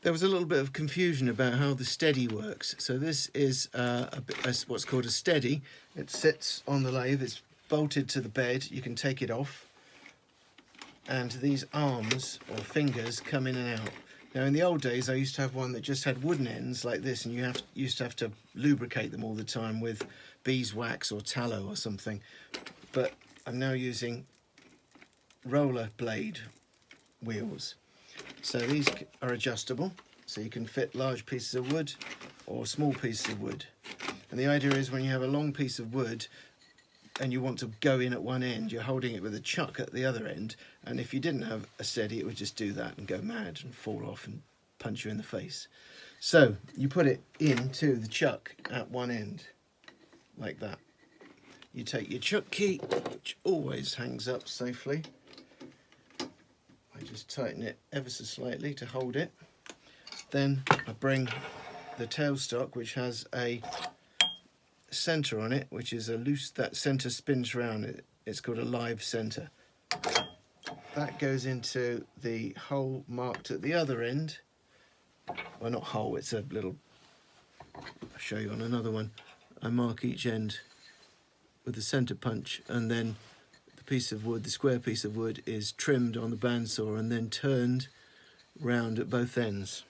There was a little bit of confusion about how the steady works. So this is what's called a steady. It sits on the lathe, it's bolted to the bed, you can take it off, and these arms or fingers come in and out. Now in the old days I used to have one that just had wooden ends like this, and you used to have to lubricate them all the time with beeswax or tallow or something. But I'm now using roller blade wheels. So these are adjustable, so you can fit large pieces of wood or small pieces of wood. And the idea is when you have a long piece of wood and you want to go in at one end, you're holding it with a chuck at the other end, and if you didn't have a steady it would just do that and go mad and fall off and punch you in the face. So you put it into the chuck at one end, like that. You take your chuck key, which always hangs up safely. I just tighten it ever so slightly to hold it. Then I bring the tailstock, which has a centre on it, which is a loose, that centre spins round. It's called a live centre. That goes into the hole marked at the other end. Well, not hole, it's a little, I'll show you on another one. I mark each end with the centre punch, and then the piece of wood, the square piece of wood, is trimmed on the bandsaw and then turned round at both ends.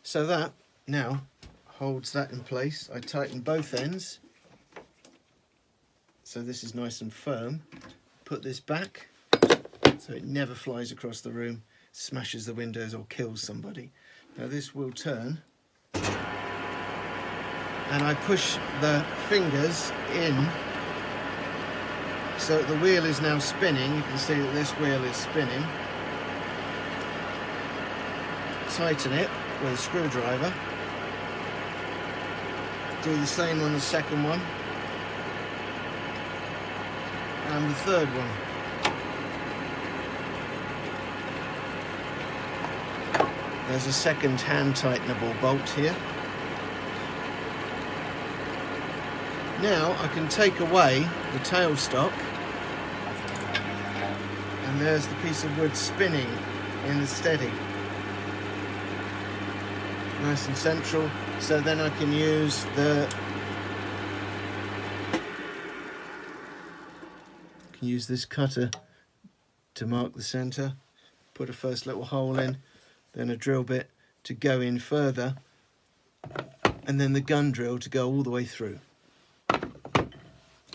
So that now holds that in place. I tighten both ends so this is nice and firm. Put this back so it never flies across the room, smashes the windows or kills somebody. Now this will turn, and I push the fingers in so the wheel is now spinning. You can see that this wheel is spinning. Tighten it with a screwdriver. Do the same on the second one and the third one. There's a second hand tightenable bolt here. Now I can take away the tailstock, and there's the piece of wood spinning in the steady. Nice and central, so then I can use this cutter to mark the centre, put a first little hole in, then a drill bit to go in further, and then the gun drill to go all the way through.